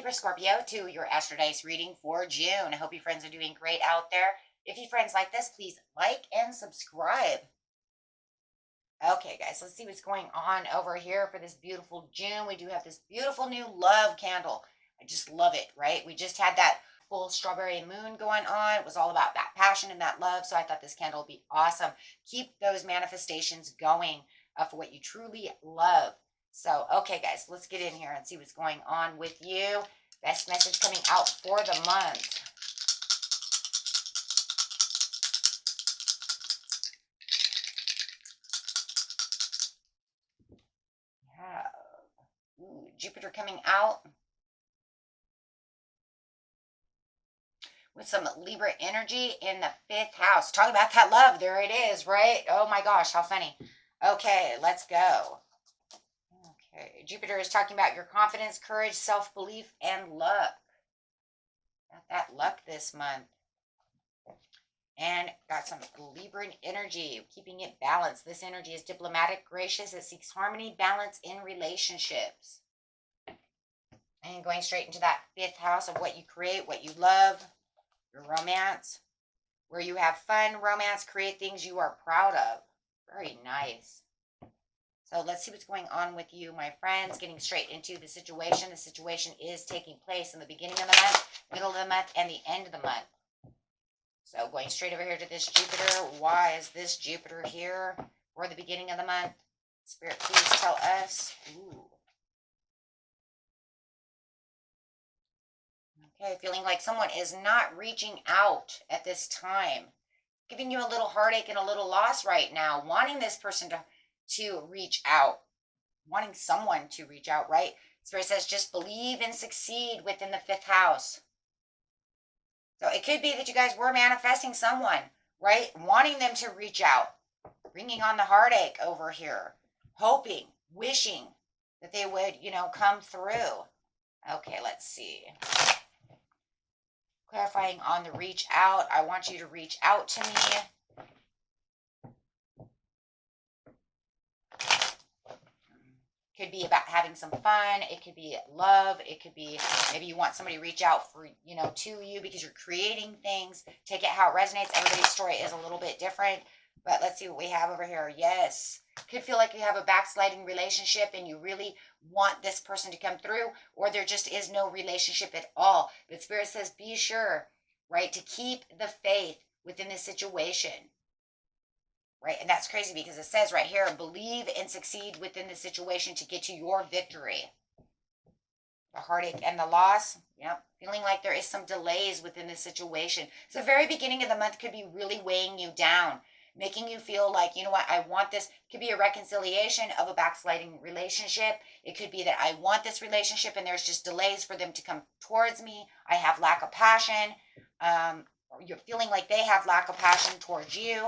Libra, Scorpio, to your Astro Dice reading for June. I hope you friends are doing great out there. If you friends like this, please like and subscribe. Okay, guys, let's see what's going on over here for this beautiful June. We do have this beautiful new love candle. I just love it, right? We just had that full strawberry moon going on. It was all about that passion and that love. So I thought this candle would be awesome. Keep those manifestations going for what you truly love. So, okay, guys, let's get in here and see what's going on with you. Best message coming out for the month. Ooh, Jupiter coming out with some Libra energy in the 5th house. Talk about that love. There it is, right? Oh my gosh, how funny. Okay, let's go. Okay, Jupiter is talking about your confidence, courage, self-belief, and luck. Got that luck this month. And got some Libran energy, keeping it balanced. This energy is diplomatic, gracious. It seeks harmony, balance in relationships. And going straight into that 5th house of what you create, what you love, your romance, where you have fun, romance, create things you are proud of. Very nice. So let's see what's going on with you, my friends. Getting straight into the situation. The situation is taking place in the beginning of the month, middle of the month, and the end of the month. So going straight over here to this Jupiter. Why is this Jupiter here for the beginning of the month? Spirit, please tell us. Ooh. Okay, feeling like someone is not reaching out at this time. Giving you a little heartache and a little loss right now. Wanting this person to reach out. Wanting someone to reach out, right? Spirit says just believe and succeed within the 5th house. So it could be that you guys were manifesting someone, right? Wanting them to reach out. Bringing on the heartache over here. Hoping, wishing that they would, come through. Okay, let's see. Clarifying on the reach out. I want you to reach out to me. Could be about having some fun. It could be love. It could be maybe you want somebody to reach out for, to you because you're creating things. Take it how it resonates. Everybody's story is a little bit different. But let's see what we have over here. Yes. Could feel like you have a backsliding relationship and you really want this person to come through, or there just is no relationship at all. But Spirit says be sure, right, to keep the faith within this situation. Right, and that's crazy because it says right here, believe and succeed within the situation to get to your victory. The heartache and the loss, yep, feeling like there is some delays within the situation. So the very beginning of the month could be really weighing you down, making you feel like, you know what, I want this. It could be a reconciliation of a backsliding relationship. It could be that I want this relationship and there's just delays for them to come towards me. I have lack of passion. You're feeling like they have lack of passion towards you.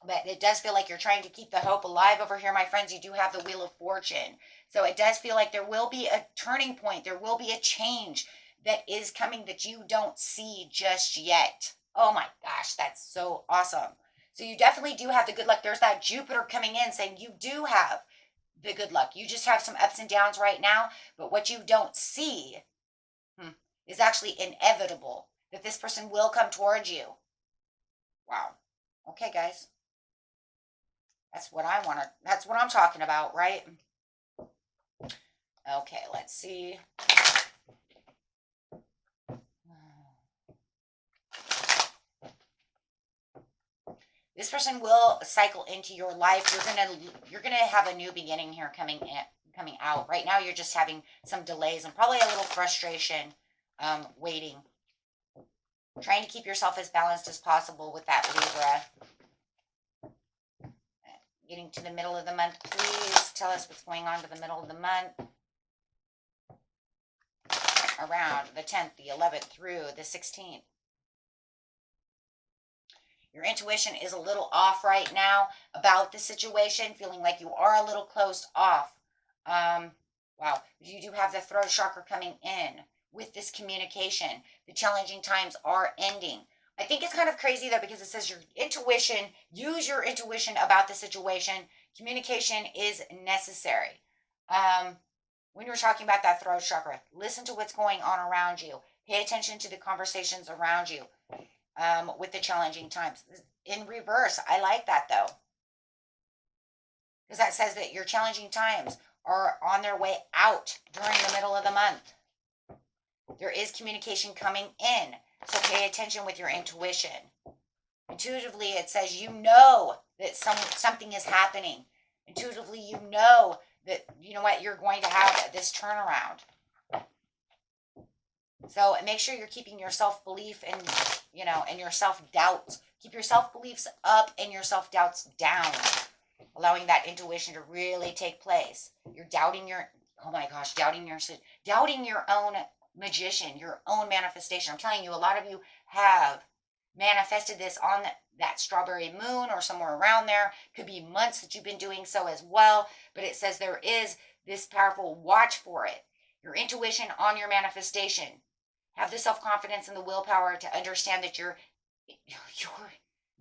But it does feel like you're trying to keep the hope alive over here, my friends. You do have the Wheel of Fortune. So it does feel like there will be a turning point. There will be a change that is coming that you don't see just yet. Oh my gosh, that's so awesome. So you definitely do have the good luck. There's that Jupiter coming in saying you do have the good luck. You just have some ups and downs right now. But what you don't see is actually inevitable. That this person will come towards you. Wow. Okay, guys. That's what that's what I'm talking about, right? Okay, let's see. This person will cycle into your life. You're gonna have a new beginning here coming out. Right now, you're just having some delays and probably a little frustration, waiting. Trying to keep yourself as balanced as possible with that Libra. Getting to the middle of the month, please tell us what's going on to the middle of the month. Around the 10th, the 11th through the 16th. Your intuition is a little off right now about the situation, feeling like you are a little closed off. Wow, you do have the throat chakra coming in with this communication. The challenging times are ending. I think it's kind of crazy though, because it says your intuition, use your intuition about the situation. Communication is necessary. when you're talking about that throat chakra, listen to what's going on around you. Pay attention to the conversations around you with the challenging times. In reverse, I like that though, because that says that your challenging times are on their way out during the middle of the month. There is communication coming in, so pay attention with your intuition. Intuitively, it says you know that something is happening. Intuitively, you know that, you know what, you're going to have this turnaround. So make sure you're keeping your self-belief and, you know, and your self-doubts. Keep your self-beliefs up and your self-doubts down, allowing that intuition to really take place. You're doubting your, oh my gosh, doubting your own magician, your own manifestation. I'm telling you, a lot of you have manifested this on that strawberry moon or somewhere around there. Could be months that you've been doing so as well, but it says there is this powerful watch for it. Your intuition on your manifestation. Have the self-confidence and the willpower to understand that your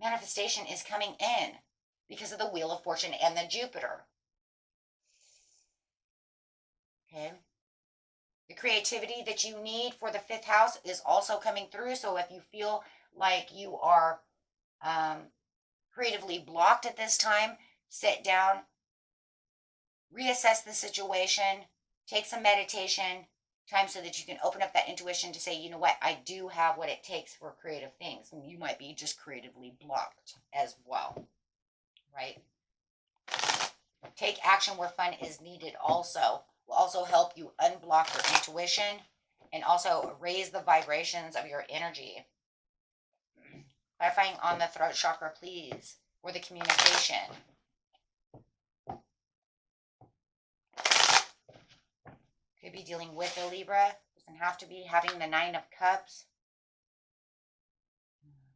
manifestation is coming in because of the Wheel of Fortune and the Jupiter. Okay. The creativity that you need for the 5th house is also coming through. So if you feel like you are creatively blocked at this time, sit down, reassess the situation, take some meditation time so that you can open up that intuition to say, you know what, I do have what it takes for creative things. And you might be just creatively blocked as well, right? Take action where fun is needed also. Will also help you unblock your intuition and also raise the vibrations of your energy. Clarifying on the throat chakra, please, for the communication. Could be dealing with a Libra. Doesn't have to be having the 9 of Cups.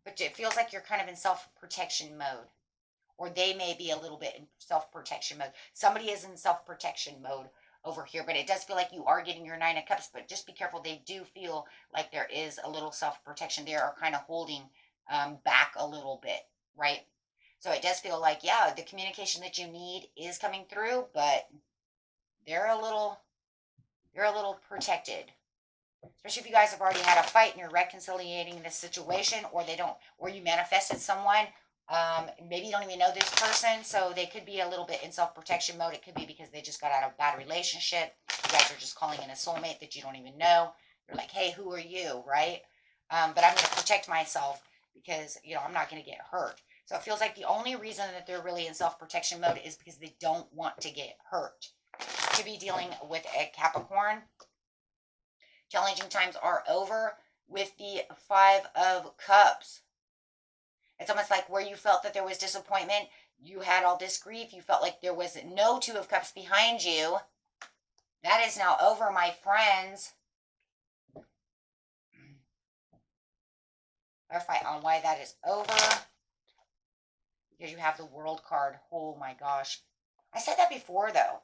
But it feels like you're kind of in self-protection mode. Or they may be a little bit in self-protection mode. Somebody is in self-protection mode over here, but it does feel like you are getting your 9 of Cups, but just be careful. They do feel like there is a little self-protection. They are kind of holding back a little bit, right? So it does feel like, yeah, the communication that you need is coming through, but they're a little protected. Especially if you guys have already had a fight and you're reconciliating this situation, or or you manifested someone. Maybe you don't even know this person, so they could be a little bit in self-protection mode. It could be because they just got out of a bad relationship. You guys are just calling in a soulmate that you don't even know. You're like, hey, who are you, right? But I'm going to protect myself because, you know, I'm not going to get hurt. So it feels like the only reason that they're really in self-protection mode is because they don't want to get hurt. Could be dealing with a Capricorn. Challenging times are over with the 5 of Cups. It's almost like where you felt that there was disappointment, you had all this grief, you felt like there was no 2 of Cups behind you. That is now over, my friends. Clarify on why that is over. Because you have the World card. Oh my gosh. I said that before though.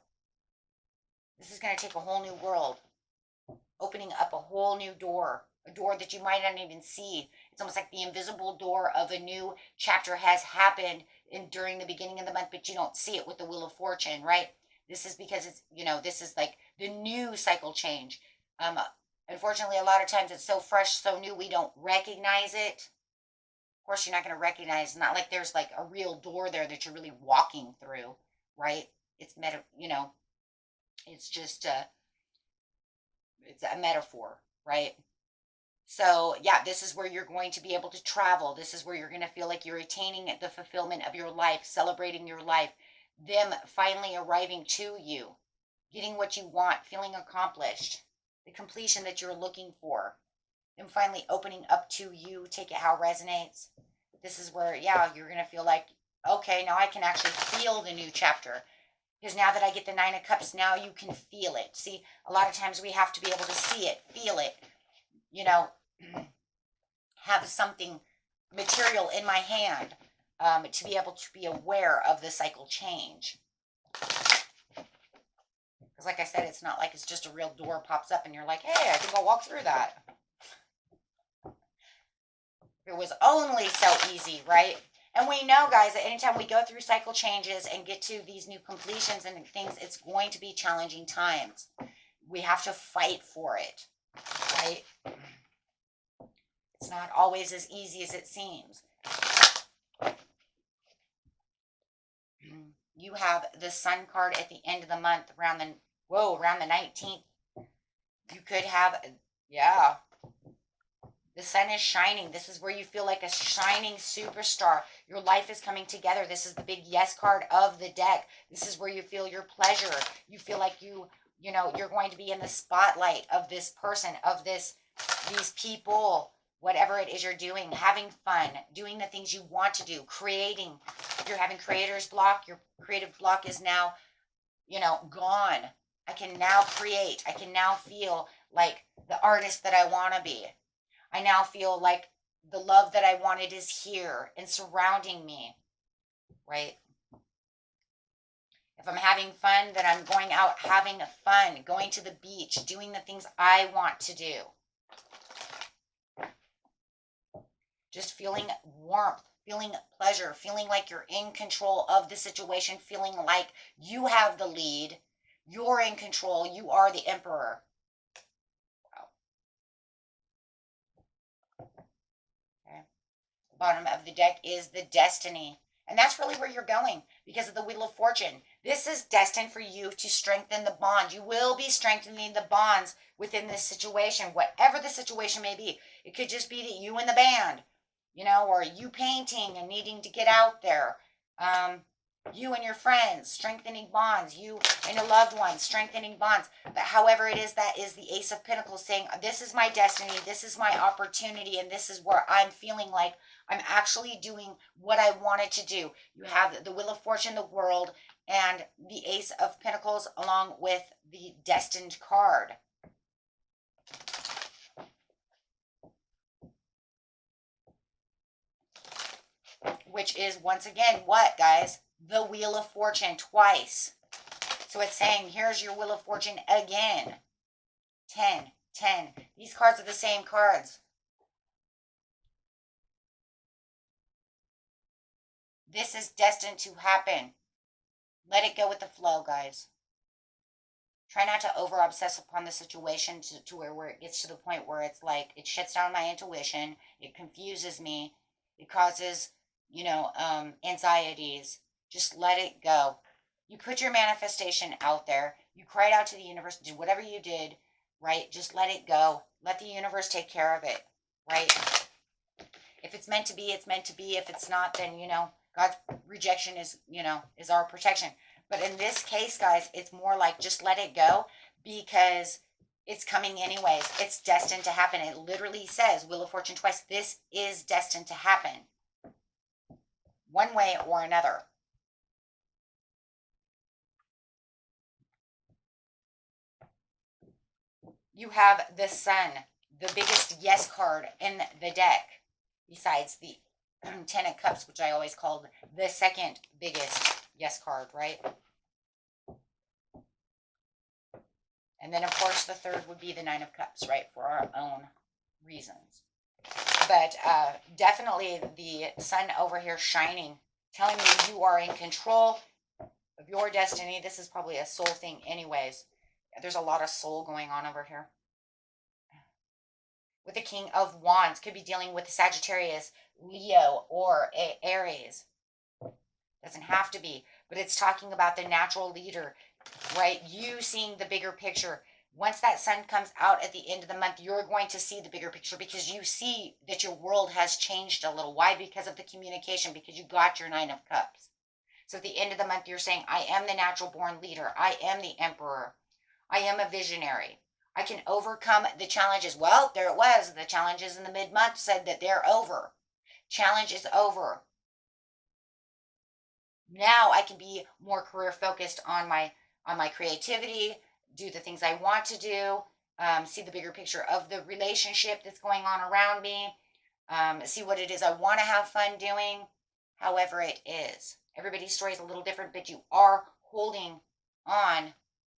This is going to take a whole new world. Opening up a whole new door. A door that you might not even see. It's almost like the invisible door of a new chapter has happened during the beginning of the month, but you don't see it with the Wheel of Fortune, right? This is because it's, you know, this is like the new cycle change. Unfortunately, a lot of times it's so fresh, so new, we don't recognize it. Of course, you're not going to recognize, not like there's like a real door there that you're really walking through, right? It's it's just it's a metaphor, right? So yeah, this is where you're going to be able to travel. This is where you're going to feel like you're attaining the fulfillment of your life, celebrating your life, them finally arriving to you, getting what you want, feeling accomplished, the completion that you're looking for, them finally opening up to you. Take it how it resonates. This is where, yeah, you're going to feel like, okay, now I can actually feel the new chapter. Because now that I get the 9 of Cups, now you can feel it. See, a lot of times we have to be able to see it, feel it, you know, have something material in my hand to be able to be aware of the cycle change. Because like I said, it's not like it's just a real door pops up and you're like, hey, I think I'll walk through that. It was only so easy, right? And we know, guys, that anytime we go through cycle changes and get to these new completions and things, it's going to be challenging times. we have to fight for it, right? It's not always as easy as it seems. You have the Sun card at the end of the month, around the 19th. You could have, yeah, the sun is shining. This is where you feel like a shining superstar. Your life is coming together. This is the big yes card of the deck. This is where you feel your pleasure. You feel like you know, you're going to be in the spotlight of this person, of these people, whatever it is you're doing, having fun, doing the things you want to do, creating. If you're having creator's block, your creative block is now, you know, gone. I can now create. I can now feel like the artist that I want to be. I now feel like the love that I wanted is here and surrounding me, right? If I'm having fun, then I'm going out having fun, going to the beach, doing the things I want to do. Just feeling warmth, feeling pleasure, feeling like you're in control of the situation, feeling like you have the lead, you're in control, you are the emperor. Bottom of the deck is the destiny. And that's really where you're going because of the Wheel of Fortune. This is destined for you to strengthen the bond. You will be strengthening the bonds within this situation, whatever the situation may be. It could just be that you and the band, you know, or you painting and needing to get out there. You and your friends, strengthening bonds. You and your loved ones, strengthening bonds. But however it is, that is the Ace of Pentacles saying, this is my destiny, this is my opportunity, and this is where I'm feeling like I'm actually doing what I wanted to do. You have the Wheel of Fortune, the World, and the Ace of Pentacles along with the Destined card. Which is, once again, what, guys? The Wheel of Fortune twice. So it's saying, here's your Wheel of Fortune again. 10, 10. These cards are the same cards. This is destined to happen. Let it go with the flow, guys. Try not to over-obsess upon the situation to where it gets to the point where it's like, it shuts down my intuition. It confuses me. It causes, you know, anxieties. Just let it go. You put your manifestation out there. You cried out to the universe. Do whatever you did, right? Just let it go. Let the universe take care of it, right? If it's meant to be, it's meant to be. If it's not, then, you know, God's rejection is, you know, is our protection. But in this case, guys, it's more like just let it go because it's coming anyways. It's destined to happen. It literally says, Wheel of Fortune twice, this is destined to happen. One way or another. You have the Sun, the biggest yes card in the deck, besides the Ten of Cups, which I always called the second biggest yes card, right? And then, of course, the third would be the Nine of Cups, right, for our own reasons. But definitely the Sun over here shining, telling you you are in control of your destiny. This is probably a soul thing anyways. There's a lot of soul going on over here. With the King of Wands, could be dealing with Sagittarius, Leo, or Aries. Doesn't have to be, but it's talking about the natural leader, right? You seeing the bigger picture. Once that Sun comes out at the end of the month, you're going to see the bigger picture because you see that your world has changed a little. Why? Because of the communication, because you got your Nine of Cups. So at the end of the month, you're saying, I am the natural born leader. I am the emperor. I am a visionary. I can overcome the challenges. Well, there it was. The challenges in the mid-month said that they're over. Challenge is over. Now I can be more career focused on my creativity, do the things I want to do, see the bigger picture of the relationship that's going on around me, see what it is I want to have fun doing, however it is. Everybody's story is a little different, but you are holding on,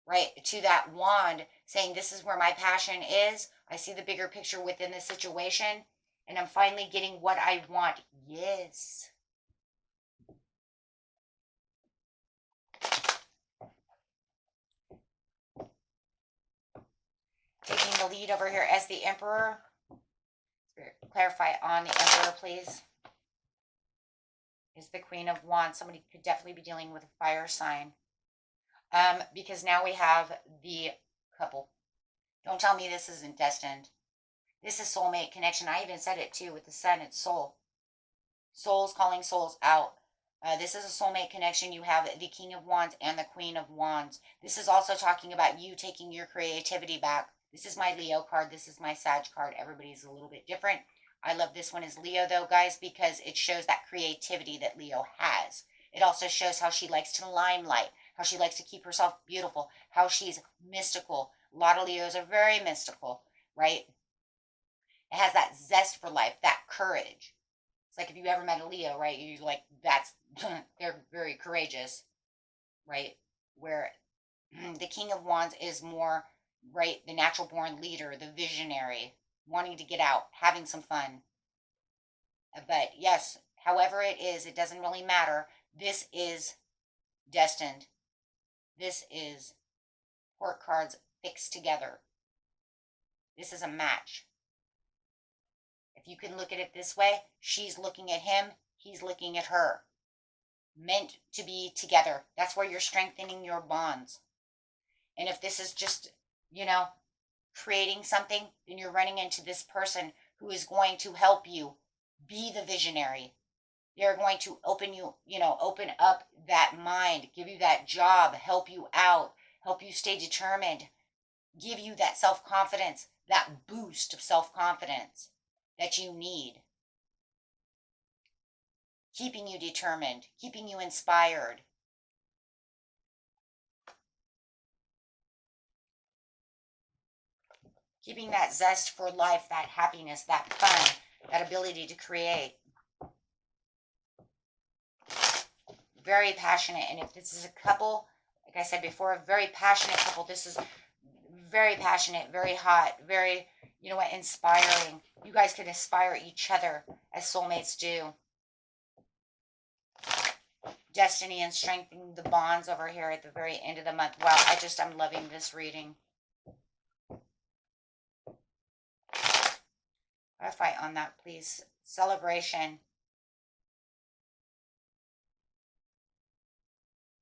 right, to that wand, saying this is where my passion is. I see the bigger picture within the situation, and I'm finally getting what I want. Yes. the lead over here as the Emperor. Clarify on the Emperor, please. Is the Queen of Wands. Somebody could definitely be dealing with a fire sign. Because now we have the couple. Don't tell me this isn't destined. This is soulmate connection. I even said it too with the sun. It's soul. Souls calling souls out. This is a soulmate connection. You have the King of Wands and the Queen of Wands. This is also talking about you taking your creativity back. This is my Leo card. This is my Sag card. Everybody's a little bit different. I love this one as Leo though, guys, because it shows that creativity that Leo has. It also shows how she likes to limelight, how she likes to keep herself beautiful, how she's mystical. A lot of Leos are very mystical, right? It has that zest for life, that courage. It's like if you ever met a Leo, right? You like, that's, they're very courageous, right? Where the King of Wands is more, right, the natural born leader, the visionary, wanting to get out, having some fun. But yes, however it is, it doesn't really matter. This is destined. This is court cards fixed together. This is a match. If you can look at it this way, she's looking at him, he's looking at her. Meant to be together. That's where you're strengthening your bonds. And if this is just, you know, creating something, then you're running into this person who is going to help you be the visionary. They're going to open you, open up that mind, give you that job, help you out, help you stay determined, give you that self-confidence, that boost of self-confidence that you need. Keeping you determined, keeping you inspired. Keeping that zest for life, that happiness, that fun, that ability to create. Very passionate. And if this is a couple, like I said before, a very passionate couple, this is very passionate, very hot, very, inspiring. You guys can inspire each other as soulmates do. Destiny and strengthening the bonds over here at the very end of the month. Wow, I'm loving this reading. Clarify on that, please. Celebration.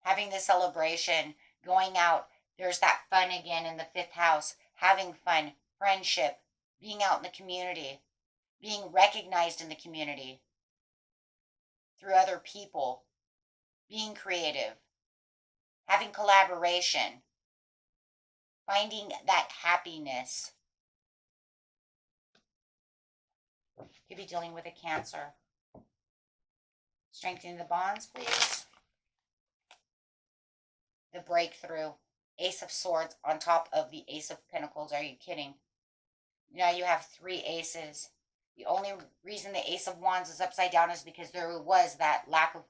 Having the celebration, going out. There's that fun again in the 5th house. Having fun, friendship, being out in the community, being recognized in the community through other people, being creative, having collaboration, finding that happiness. Could be dealing with a Cancer. Strengthening the bonds, please. The breakthrough. Ace of Swords on top of the Ace of Pentacles. Are you kidding? Now you have 3 aces. The only reason the Ace of Wands is upside down is because there was that lack of,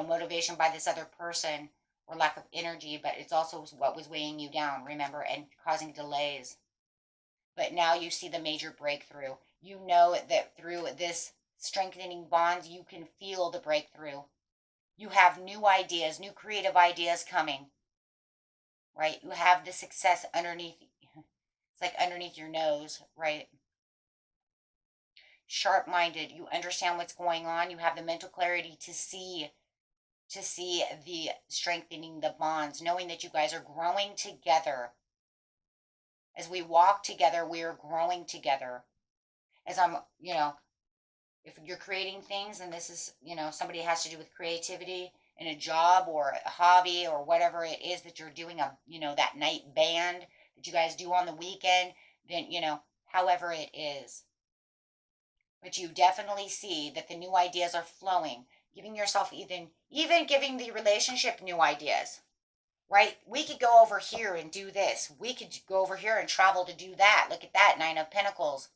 motivation by this other person or lack of energy, but it's also what was weighing you down, remember, and causing delays. But now you see the major breakthrough. You know that through this strengthening bonds, you can feel the breakthrough. You have new ideas, new creative ideas coming, right? You have the success underneath. It's like underneath your nose, right? Sharp-minded. You understand what's going on. You have the mental clarity to see the strengthening the bonds, knowing that you guys are growing together. As we walk together, we are growing together. As I'm, if you're creating things and this is, somebody has to do with creativity in a job or a hobby or whatever it is that you're doing, that night band that you guys do on the weekend, then, however it is. But you definitely see that the new ideas are flowing, giving yourself even giving the relationship new ideas, right? We could go over here and do this. We could go over here and travel to do that. Look at that, 9 of Pentacles.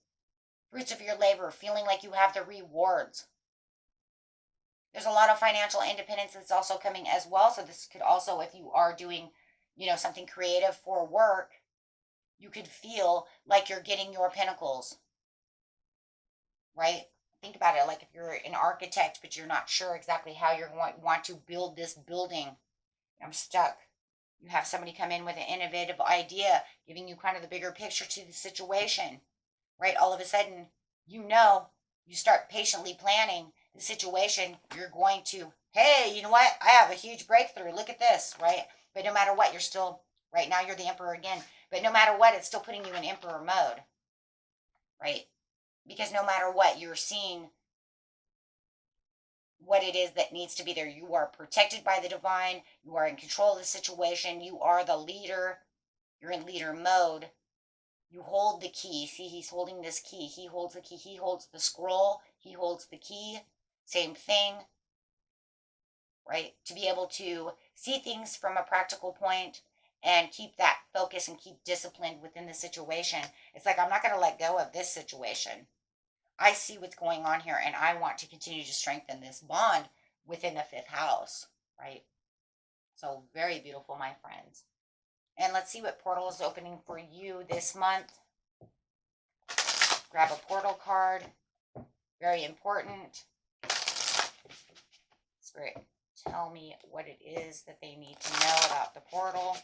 Fruits of your labor, feeling like you have the rewards. There's a lot of financial independence that's also coming as well. So this could also, if you are doing, something creative for work, you could feel like you're getting your pentacles, right? Think about it, like if you're an architect, but you're not sure exactly how you're going to want to build this building. I'm stuck. You have somebody come in with an innovative idea, giving you kind of the bigger picture to the situation, right? All of a sudden, you start patiently planning the situation. You're going to, hey, you know what? I have a huge breakthrough. Look at this, right? But no matter what, you're still, right now you're the emperor again. But no matter what, it's still putting you in emperor mode, right? Because no matter what, you're seeing what it is that needs to be there. You are protected by the divine. You are in control of the situation. You are the leader. You're in leader mode. You hold the key. See, he's holding this key. He holds the key. He holds the scroll. He holds the key. Same thing, right? To be able to see things from a practical point and keep that focus and keep disciplined within the situation. It's like, I'm not going to let go of this situation. I see what's going on here, and I want to continue to strengthen this bond within the 5th house, right? So very beautiful, my friends. And let's see what portal is opening for you this month. Grab a portal card. Very important. Spirit, tell me what it is that they need to know about the portal.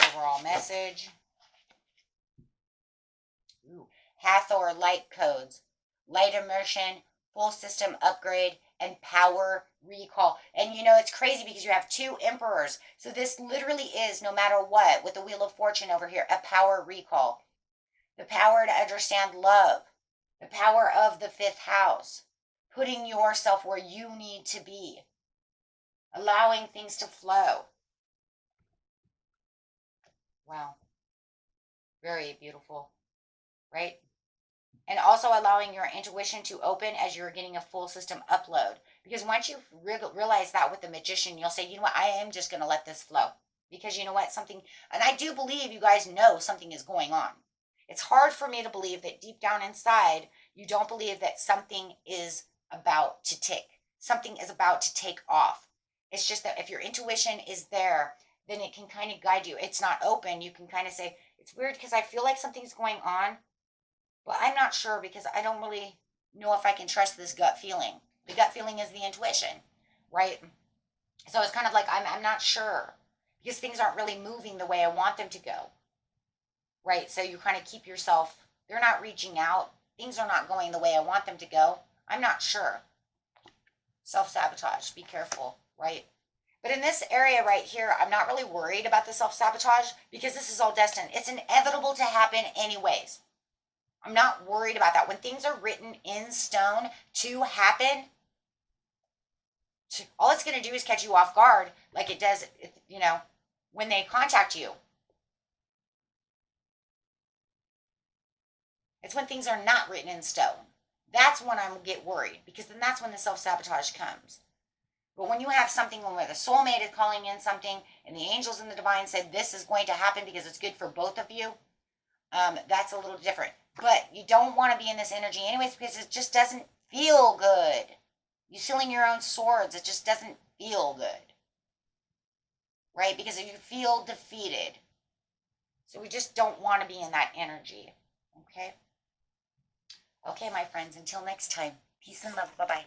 Overall message. Ooh. Hathor light codes, light immersion, full system upgrade, and power recall. And you know, it's crazy because you have 2 emperors. So this literally is, no matter what, with the Wheel of Fortune over here, a power recall. The power to understand love. The power of the 5th house. Putting yourself where you need to be. Allowing things to flow. Wow. Very beautiful. Right? And also allowing your intuition to open as you're getting a full system upload. Because once you realize that with the Magician, you'll say, you know what, I am just going to let this flow. Because you know what, something, and I do believe you guys know something is going on. It's hard for me to believe that deep down inside, you don't believe that something is about to tick. Something is about to take off. It's just that if your intuition is there, then it can kind of guide you. It's not open. You can kind of say, it's weird because I feel like something's going on. Well, I'm not sure because I don't really know if I can trust this gut feeling. The gut feeling is the intuition, right? So it's kind of like, I'm not sure because things aren't really moving the way I want them to go, right? So you kind of keep yourself, they're not reaching out. Things are not going the way I want them to go. I'm not sure. Self-sabotage, be careful, right? But in this area right here, I'm not really worried about the self-sabotage because this is all destined. It's inevitable to happen anyways. I'm not worried about that. When things are written in stone to happen, all it's going to do is catch you off guard like it does, you know, when they contact you. It's when things are not written in stone. That's when I get worried because then that's when the self-sabotage comes. But when you have something where the soulmate is calling in something and the angels and the divine said this is going to happen because it's good for both of you, that's a little different. But you don't want to be in this energy anyways because it just doesn't feel good. You're sealing your own swords. It just doesn't feel good. Right? Because if you feel defeated. So we just don't want to be in that energy. Okay? Okay, my friends. Until next time. Peace and love. Bye-bye.